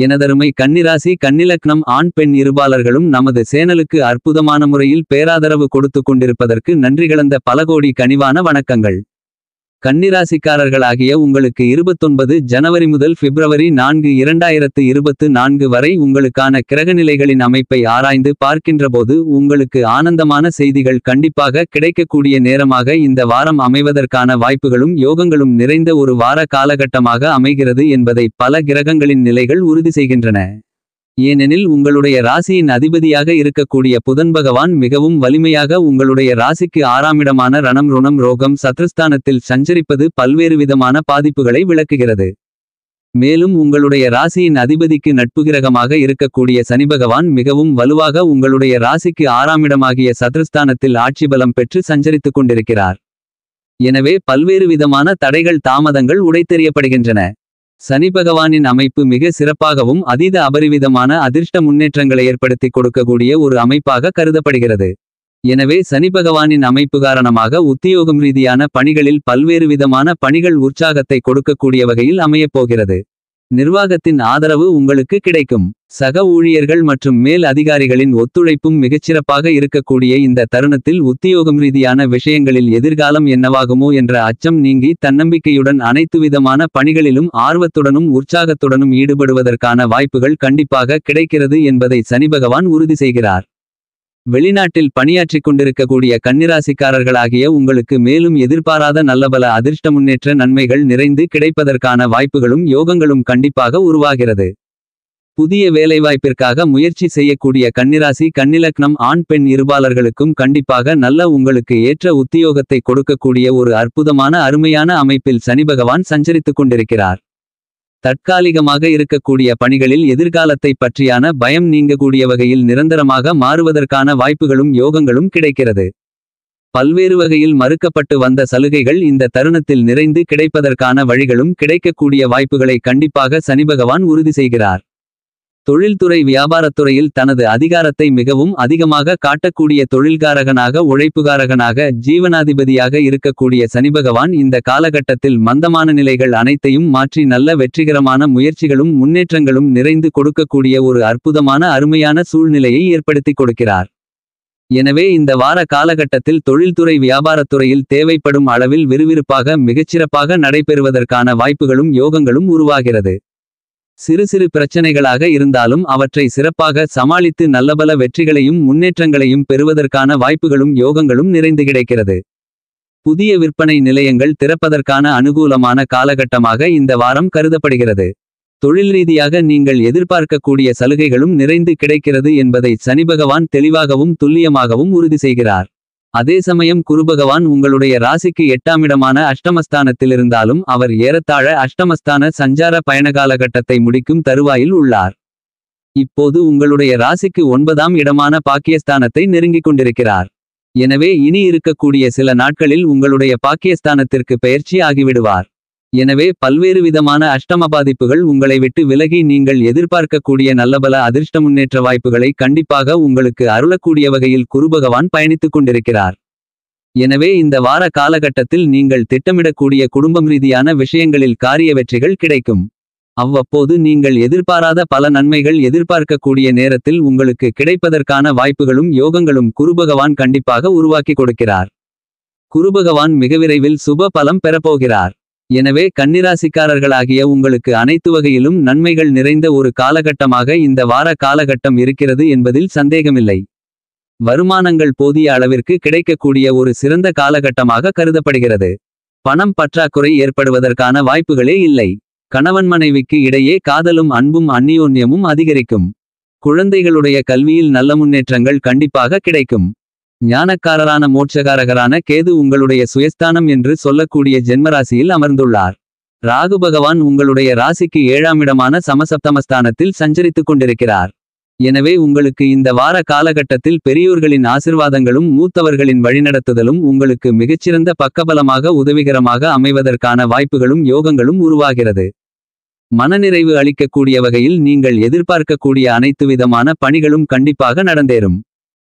எனதருமை கன்னிராசி கன்னிலக்னம் ஆண் பெண் இருபாலர்களும் நமது சேனலுக்கு அற்புதமான முறையில் பேராதரவு கொடுத்து கொண்டிருப்பதற்கு நன்றிகளந்த பல கோடி கனிவான வணக்கங்கள். கன்னிராசிக்காரர்களாகிய உங்களுக்கு 29 ஜனவரி முதல் பிப்ரவரி 4 2024 வரை உங்களுக்கான கிரகநிலைகளின் அமைப்பை ஆராய்ந்து பார்க்கின்றபோது உங்களுக்கு ஆனந்தமான செய்திகள் கண்டிப்பாக கிடைக்கக்கூடிய நேரமாக இந்த வாரம் அமைவதற்கான வாய்ப்புகளும் யோகங்களும் நிறைந்த ஒரு வார காலகட்டமாக அமைகிறது என்பதை பல கிரகங்களின் நிலைகள் உறுதி செய்கின்றன. ஏனெனில் உங்களுடைய ராசியின் அதிபதியாக இருக்கக்கூடிய புதன் பகவான் மிகவும் வலிமையாக உங்களுடைய ராசிக்கு 6ஆம் இடமான ரணம் ருணம் ரோகம் சத்ருஸ்தானத்தில் சஞ்சரிப்பது பல்வேறு விதமான பாதிப்புகளை விளக்குகிறது. மேலும் உங்களுடைய ராசியின் அதிபதிக்கு நட்பு கிரகமாக இருக்கக்கூடிய சனி பகவான் மிகவும் வலுவாக உங்களுடைய ராசிக்கு 6ஆம் இடமாகிய சத்ருஸ்தானத்தில் ஆட்சி பலம் பெற்று சஞ்சரித்துக் கொண்டிருக்கிறார். எனவே பல்வேறு விதமான தடைகள் தாமதங்கள் உடைத்தெறியப்படுகின்றன. சனி பகவானின் அமைப்பு மிக சிறப்பாகவும் அதீத அபரிவிதமான அதிர்ஷ்ட முன்னேற்றங்களை ஏற்படுத்தி கொடுக்கக்கூடிய ஒரு அமைப்பாக கருதப்படுகிறது. எனவே சனி பகவானின் அமைப்பு காரணமாக உத்தியோகம் ரீதியான பணிகளில் பல்வேறு விதமான பணிகள் உற்சாகத்தை கொடுக்கக்கூடிய வகையில் அமையப்போகிறது. நிர்வாகத்தின் ஆதரவு உங்களுக்கு கிடைக்கும். சக ஊழியர்கள் மற்றும் மேல் அதிகாரிகளின் ஒத்துழைப்பும் மிகச்சிறப்பாக இருக்கக்கூடிய இந்த தருணத்தில் உத்தியோகம் ரீதியான விஷயங்களில் எதிர்காலம் என்னவாகுமோ என்ற அச்சம் நீங்கி தன்னம்பிக்கையுடன் அனைத்து விதமான பணிகளிலும் ஆர்வத்துடனும் உற்சாகத்துடனும் ஈடுபடுவதற்கான வாய்ப்புகள் கண்டிப்பாக கிடைக்கிறது என்பதை சனி பகவான் உறுதி செய்கிறார். வெளிநாட்டில் பணியாற்றிக் கொண்டிருக்கக்கூடிய கன்னிராசிக்காரர்களாகிய உங்களுக்கு மேலும் எதிர்பாராத நல்லபல அதிர்ஷ்ட முன்னேற்ற நன்மைகள் நிறைந்து கிடைப்பதற்கான வாய்ப்புகளும் யோகங்களும் கண்டிப்பாக உருவாகிறது. புதிய வேலைவாய்ப்பிற்காக முயற்சி செய்யக்கூடிய கன்னிராசி கன்னிலக்னம் ஆண் பெண் இருபாலர்களுக்கும் கண்டிப்பாக நல்ல உங்களுக்கு ஏற்ற உத்தியோகத்தை கொடுக்கக்கூடிய ஒரு அற்புதமான அருமையான அமைப்பில் சனி பகவான் சஞ்சரித்துக் கொண்டிருக்கிறார். தற்காலிகமாக இருக்கக்கூடிய பணிகளில் எதிர்காலத்தை பற்றியான பயம் நீங்கக்கூடிய வகையில் நிரந்தரமாக மாறுவதற்கான வாய்ப்புகளும் யோகங்களும் கிடைக்கிறது. பல்வேறு வகையில் மறுக்கப்பட்டு வந்த சலுகைகள் இந்த தருணத்தில் நிறைந்து கிடைப்பதற்கான வழிகளும் கிடைக்கக்கூடிய வாய்ப்புகளை கண்டிப்பாக சனி பகவான் உறுதி செய்கிறார். தொழில்துறை வியாபாரத்துறையில் தனது அதிகாரத்தை மிகவும் அதிகமாக காட்டக்கூடிய தொழில்காரகனாக உழைப்புகாரகனாக ஜீவனாதிபதியாக இருக்கக்கூடிய சனி பகவான் இந்த காலகட்டத்தில் மந்தமான நிலைகள் அனைத்தையும் மாற்றி நல்ல வெற்றிகரமான முயற்சிகளும் முன்னேற்றங்களும் நிறைந்து கொடுக்கக்கூடிய ஒரு அற்புதமான அருமையான சூழ்நிலையை ஏற்படுத்தி கொடுக்கிறார். எனவே இந்த வார காலகட்டத்தில் தொழில்துறை வியாபாரத்துறையில் தேவைப்படும் அளவில் விறுவிறுப்பாக மிகச்சிறப்பாக நடைபெறுவதற்கான வாய்ப்புகளும் யோகங்களும் உருவாகிறது. சிறு சிறு பிரச்சனைகளாக இருந்தாலும் அவற்றை சிறப்பாக சமாளித்து நல்லபல வெற்றிகளையும் முன்னேற்றங்களையும் பெறுவதற்கான வாய்ப்புகளும் யோகங்களும் நிறைந்து கிடைக்கிறது. புதிய விற்பனை நிலையங்கள் திறப்பதற்கான அனுகூலமான காலகட்டமாக இந்த வாரம் கருதப்படுகிறது. தொழில் ரீதியாக நீங்கள் எதிர்பார்க்கக்கூடிய சலுகைகளும் நிறைந்து கிடைக்கிறது என்பதை சனி பகவான் தெளிவாகவும் துல்லியமாகவும் உறுதி செய்கிறார். அதே சமயம் குருபகவான் உங்களுடைய ராசிக்கு 8ஆம் இடமான அஷ்டமஸ்தானத்தில் இருந்தாலும் அவர் ஏறத்தாழ அஷ்டமஸ்தான சஞ்சார பயணகாலகட்டத்தை முடிக்கும் தருவாயில் உள்ளார். இப்போது உங்களுடைய ராசிக்கு 9ஆம் இடமான பாக்கியஸ்தானத்தை நெருங்கிக் கொண்டிருக்கிறார். எனவே இனி இருக்கக்கூடிய சில நாட்களில் உங்களுடைய பாக்கியஸ்தானத்திற்கு பெயர்ச்சி ஆகிவிடுவார். எனவே பல்வேறு விதமான அஷ்டம பாதிப்புகள் உங்களை விட்டு விலகி நீங்கள் எதிர்பார்க்கக்கூடிய நல்லபல அதிர்ஷ்ட முன்னேற்ற வாய்ப்புகளை கண்டிப்பாக உங்களுக்கு அருளக்கூடிய வகையில் குருபகவான் பயணித்துக் கொண்டிருக்கிறார். எனவே இந்த வார காலகட்டத்தில் நீங்கள் திட்டமிடக்கூடிய குடும்பம் ரீதியான விஷயங்களில் காரிய வெற்றிகள் கிடைக்கும். அவ்வப்போது நீங்கள் எதிர்பாராத பல நன்மைகள் எதிர்பார்க்கக்கூடிய நேரத்தில் உங்களுக்கு கிடைப்பதற்கான வாய்ப்புகளும் யோகங்களும் குருபகவான் கண்டிப்பாக உருவாக்கி கொடுக்கிறார். குருபகவான் மிக விரைவில் சுப பலம் பெறப்போகிறார். எனவே கன்னிராசிக்காரர்களாகிய உங்களுக்கு அனைத்து வகையிலும் நன்மைகள் நிறைந்த ஒரு காலகட்டமாக இந்த வார காலகட்டம் இருக்கிறது என்பதில் சந்தேகமில்லை. வருமானங்கள் போதிய அளவிற்கு கிடைக்கக்கூடிய ஒரு சிறந்த காலகட்டமாக கருதப்படுகிறது. பணம் பற்றாக்குறை ஏற்படுவதற்கான வாய்ப்புகளே இல்லை. கணவன் மனைவிக்கு இடையே காதலும் அன்பும் அந்நியோன்யமும் அதிகரிக்கும். குழந்தைகளுடைய கல்வியில் நல்ல முன்னேற்றங்கள் கண்டிப்பாக கிடைக்கும். ஞானக்காரரான மோட்சகாரகரான கேது உங்களுடைய சுயஸ்தானம் என்று சொல்லக்கூடிய ஜென்மராசியில் அமர்ந்துள்ளார். ராகு பகவான் உங்களுடைய ராசிக்கு 7ஆம் இடமான சமசப்தமஸ்தானத்தில் சஞ்சரித்துக் கொண்டிருக்கிறார். எனவே உங்களுக்கு இந்த வார காலகட்டத்தில் பெரியோர்களின் ஆசிர்வாதங்களும் மூத்தவர்களின் வழிநடத்துதலும் உங்களுக்கு மிகச்சிறந்த பக்கபலமாக உதவிகரமாக அமைவதற்கான வாய்ப்புகளும் யோகங்களும் உருவாகிறது. மனநிறைவு அளிக்கக்கூடிய வகையில் நீங்கள் எதிர்பார்க்கக்கூடிய அனைத்து விதமான பணிகளும் கண்டிப்பாக நடந்தேறும்.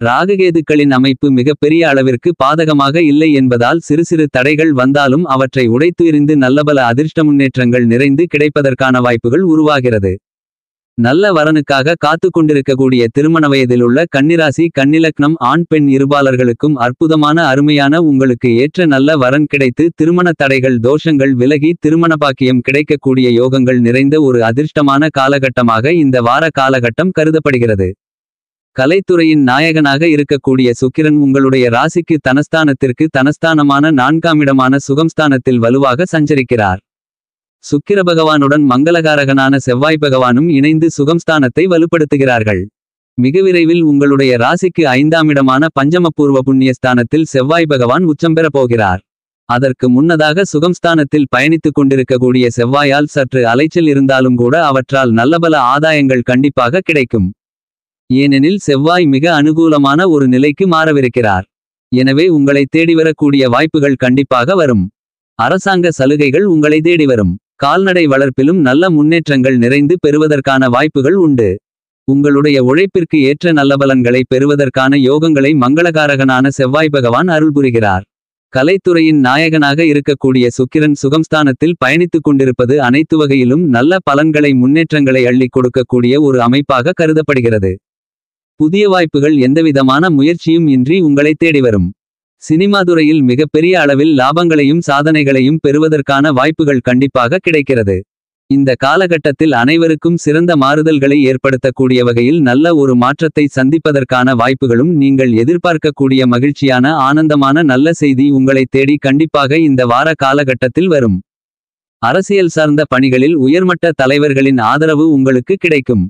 ராகுகேதுக்களின் அமைப்பு மிகப்பெரிய அளவிற்கு பாதகமாக இல்லை என்பதால் சிறு சிறு தடைகள் வந்தாலும் அவற்றை உடைத்து எறிந்து நல்லபல அதிர்ஷ்ட முன்னேற்றங்கள் நிறைந்து கிடைப்பதற்கான வாய்ப்புகள் உருவாகிறது. நல்ல வரனுக்காக காத்து கொண்டிருக்கக்கூடிய திருமண வயதிலுள்ள கன்னிராசி கன்னிலக்னம் ஆண் பெண் இருபாலர்களுக்கும் அற்புதமான அருமையான உங்களுக்கு ஏற்ற நல்ல வரன் கிடைத்து திருமண தடைகள் தோஷங்கள் விலகி திருமண பாக்கியம் கிடைக்கக்கூடிய யோகங்கள் நிறைந்த ஒரு அதிர்ஷ்டமான காலகட்டமாக இந்த வார காலகட்டம் கருதப்படுகிறது. கலைத்துறையின் நாயகனாக இருக்கக்கூடிய சுக்கிரன் உங்களுடைய ராசிக்கு தனஸ்தானத்திற்கு தனஸ்தானமான 4ஆம் இடமான சுகம்ஸ்தானத்தில் வலுவாக சஞ்சரிக்கிறார். சுக்கிர பகவானுடன் மங்களகாரகனான செவ்வாய் பகவானும் இணைந்து சுகம்ஸ்தானத்தை வலுப்படுத்துகிறார்கள். மிக விரைவில் உங்களுடைய ராசிக்கு 5ஆம் இடமான பஞ்சமபூர்வ புண்ணியஸ்தானத்தில் செவ்வாய் பகவான் உச்சம் பெறப் போகிறார். அதற்கு முன்னதாக சுகம்ஸ்தானத்தில் பயணித்துக் கொண்டிருக்கக்கூடிய செவ்வாயால் சற்று அலைச்சல் இருந்தாலும் கூட அவற்றால் நல்லபல ஆதாயங்கள் கண்டிப்பாக கிடைக்கும். ஏனெனில் செவ்வாய் மிக அனுகூலமான ஒரு நிலைக்கு மாறவிருக்கிறார். எனவே உங்களை தேடிவரக்கூடிய வாய்ப்புகள் கண்டிப்பாக வரும். அரசாங்க சலுகைகள் உங்களை தேடி வரும். கால்நடை வளர்ப்பிலும் நல்ல முன்னேற்றங்கள் நிறைந்து பெறுவதற்கான வாய்ப்புகள் உண்டு. உங்களுடைய உழைப்பிற்கு ஏற்ற நல்ல பலன்களை பெறுவதற்கான யோகங்களை மங்களகாரகனான செவ்வாய் பகவான் அருள் புரிகிறார். கலைத்துறையின் நாயகனாக இருக்கக்கூடிய சுக்கிரன் சுகம்ஸ்தானத்தில் பயணித்துக் கொண்டிருப்பது அனைத்து வகையிலும் நல்ல பலன்களை முன்னேற்றங்களை அள்ளிக் கொடுக்கக்கூடிய ஒரு அமைப்பாக கருதப்படுகிறது. புதிய வாய்ப்புகள் எந்தவிதமான முயற்சியும் இன்றி உங்களை தேடி வரும். சினிமா துறையில் மிகப்பெரிய அளவில் லாபங்களையும் சாதனைகளையும் பெறுவதற்கான வாய்ப்புகள் கண்டிப்பாக கிடைக்கிறது. இந்த காலகட்டத்தில் அனைவருக்கும் சிறந்த மாறுதல்களை ஏற்படுத்தக்கூடிய வகையில் நல்ல ஒரு மாற்றத்தை சந்திப்பதற்கான வாய்ப்புகளும் நீங்கள் எதிர்பார்க்கக்கூடிய மகிழ்ச்சியான ஆனந்தமான நல்ல செய்தி உங்களை தேடி கண்டிப்பாக இந்த வார காலகட்டத்தில் வரும். அரசியல் சார்ந்த பணிகளில் உயர்மட்ட தலைவர்களின் ஆதரவு உங்களுக்கு கிடைக்கும்.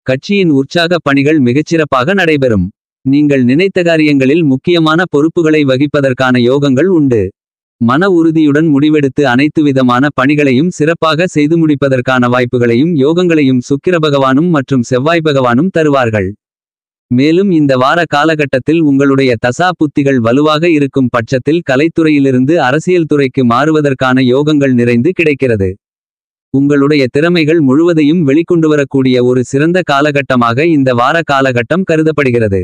கட்சியின் உற்சாக பணிகள் மிகச்சிறப்பாக நடைபெறும். நீங்கள் நினைத்த காரியங்களில் முக்கியமான பொறுப்புகளை வகிப்பதற்கான யோகங்கள் உண்டு. மன உறுதியுடன் முடிவெடுத்து அனைத்து விதமான பணிகளையும் சிறப்பாக செய்து முடிப்பதற்கான வாய்ப்புகளையும் யோகங்களையும் சுக்கிர பகவானும் மற்றும் செவ்வாய் பகவானும் தருவார்கள். மேலும் இந்த வார காலகட்டத்தில் உங்களுடைய தசா புத்திகள் வலுவாக இருக்கும் பட்சத்தில் கலைத்துறையிலிருந்து அரசியல் துறைக்கு மாறுவதற்கான யோகங்கள் நிறைந்து கிடைக்கிறது. உங்களுடைய திறமைகள் முழுவதையும் வெளிக்கொண்டுவரக்கூடிய ஒரு சிறந்த காலகட்டமாக இந்த வார காலகட்டம் கருதப்படுகிறது.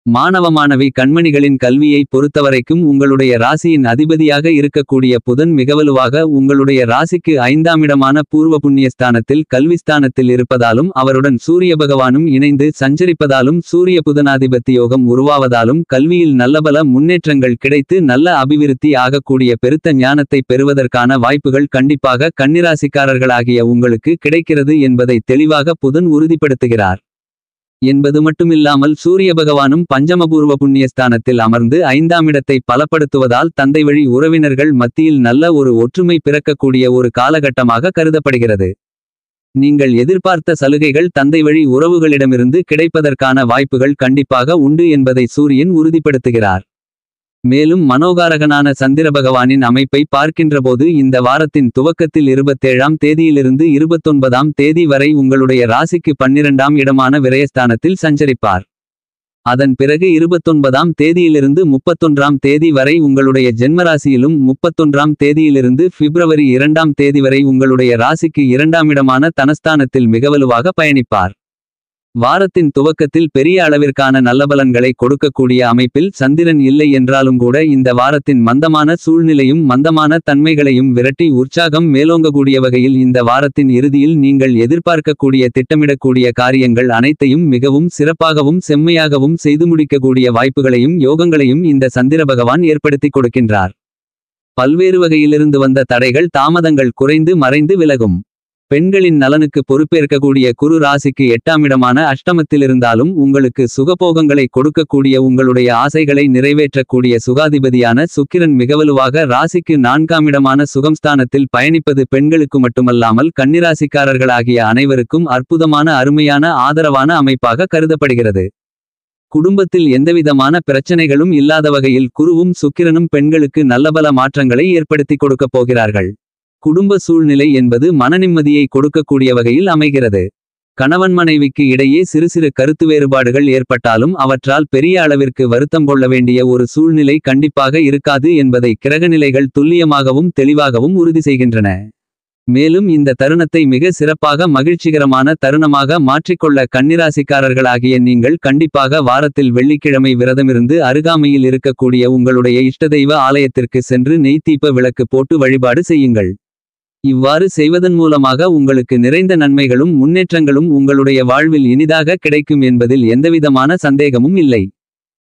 மாணவ மாணவி கண்மணிகளின் கல்வியை பொறுத்தவரைக்கும் உங்களுடைய ராசியின் அதிபதியாக இருக்கக்கூடிய புதன் மிகவலுவாக உங்களுடைய ராசிக்கு 5ஆம் இடமான பூர்வ புண்ணியஸ்தானத்தில் கல்விஸ்தானத்தில் இருப்பதாலும் அவருடன் சூரிய பகவானும் இணைந்து சஞ்சரிப்பதாலும் சூரிய புதனாதிபத்தி யோகம் உருவாவதாலும் கல்வியில் நல்லபல முன்னேற்றங்கள் கிடைத்து நல்ல அபிவிருத்தி ஆகக்கூடிய பெருத்த ஞானத்தை பெறுவதற்கான வாய்ப்புகள் கண்டிப்பாக கன்னிராசிக்காரர்களாகிய உங்களுக்கு கிடைக்கிறது என்பதை தெளிவாக புதன் உறுதிப்படுத்துகிறார். என்பது மட்டுமில்லாமல் சூரிய பகவானும் பஞ்சமபூர்வ புண்ணியஸ்தானத்தில் அமர்ந்து 5ஆம் இடத்தை பலப்படுத்துவதால் தந்தை வழி உறவினர்கள் மத்தியில் நல்ல ஒரு ஒற்றுமை பிறக்கக்கூடிய ஒரு காலகட்டமாக கருதப்படுகிறது. நீங்கள் எதிர்பார்த்த சலுகைகள் தந்தை வழி உறவுகளிடமிருந்து கிடைப்பதற்கான வாய்ப்புகள் கண்டிப்பாக உண்டு என்பதை சூரியன் உறுதிப்படுத்துகிறார். மேலும் மனோகாரகனான சந்திர பகவானின் அமைப்பை பார்க்கின்றபோது இந்த வாரத்தின் துவக்கத்தில் 27ஆம் தேதியிலிருந்து 29ஆம் தேதி வரை உங்களுடைய ராசிக்கு 12ஆம் இடமான விரயஸ்தானத்தில் சஞ்சரிப்பார். அதன் பிறகு 29ஆம் தேதியிலிருந்து 31ஆம் தேதி வரை உங்களுடைய ஜென்மராசியிலும் 31ஆம் தேதியிலிருந்து பிப்ரவரி 2ஆம் தேதி வரை உங்களுடைய ராசிக்கு 2ஆம் இடமான தனஸ்தானத்தில் மிகவலுவாக பயணிப்பார். வாரத்தின் துவக்கத்தில் பெரிய அளவிற்கான நல்லபலன்களை கொடுக்கக்கூடிய அமைப்பில் சந்திரன் இல்லை என்றாலும் கூட இந்த வாரத்தின் மந்தமான சூழ்நிலையும் மந்தமான தன்மைகளையும் விரட்டி உற்சாகம் மேலோங்கக்கூடிய வகையில் இந்த வாரத்தின் இறுதியில் நீங்கள் எதிர்பார்க்கக்கூடிய திட்டமிடக்கூடிய காரியங்கள் அனைத்தையும் மிகவும் சிறப்பாகவும் செம்மையாகவும் செய்து முடிக்கக்கூடிய வாய்ப்புகளையும் யோகங்களையும் இந்த சந்திர பகவான் ஏற்படுத்தி கொடுக்கின்றார். பல்வேறு வகையிலிருந்து வந்த தடைகள் தாமதங்கள் குறைந்து மறைந்து விலகும். பெண்களின் நலனுக்கு பொறுப்பேற்கக்கூடிய குரு ராசிக்கு 8ஆம் இடமான அஷ்டமத்திலிருந்தாலும் உங்களுக்கு சுகபோகங்களை கொடுக்கக்கூடிய உங்களுடைய ஆசைகளை நிறைவேற்றக்கூடிய சுகாதிபதியான சுக்கிரன் மிகவலுவாக ராசிக்கு 4ஆம் இடமான சுகம்ஸ்தானத்தில் பயணிப்பது பெண்களுக்கு மட்டுமல்லாமல் கன்னிராசிக்காரர்களாகிய அனைவருக்கும் அற்புதமான அருமையான ஆதரவான அமைப்பாக கருதப்படுகிறது. குடும்பத்தில் எந்தவிதமான பிரச்சனைகளும் இல்லாத வகையில் குருவும் சுக்கிரனும் பெண்களுக்கு நல்லபல மாற்றங்களை ஏற்படுத்தி கொடுக்கப் போகிறார்கள். குடும்ப சூழ்நிலை என்பது மனநிம்மதியை கொடுக்கக்கூடிய வகையில் அமைகிறது. கணவன் மனைவிக்கு இடையே சிறு சிறு கருத்து வேறுபாடுகள் ஏற்பட்டாலும் அவற்றால் பெரிய அளவிற்கு வருத்தம் கொள்ள வேண்டிய ஒரு சூழ்நிலை கண்டிப்பாக இருக்காது என்பதை கிரகநிலைகள் துல்லியமாகவும் தெளிவாகவும் உறுதி செய்கின்றன. மேலும் இந்த தருணத்தை மிக சிறப்பாக மகிழ்ச்சிகரமான தருணமாக மாற்றிக்கொள்ள கன்னிராசிக்காரர்களாகிய நீங்கள் கண்டிப்பாக வாரத்தில் வெள்ளிக்கிழமை விரதமிருந்து அருகாமையில் இருக்கக்கூடிய உங்களுடைய இஷ்டதெய்வ ஆலயத்திற்கு சென்று நெய் தீப விளக்கு போட்டு வழிபாடு செய்யுங்கள். இவ்வாறு செய்வதன் மூலமாக உங்களுக்கு நிறைந்த நன்மைகளும் முன்னேற்றங்களும் உங்களுடைய வாழ்வில் இனிதாக கிடைக்கும் என்பதில் எந்தவிதமான சந்தேகமும் இல்லை.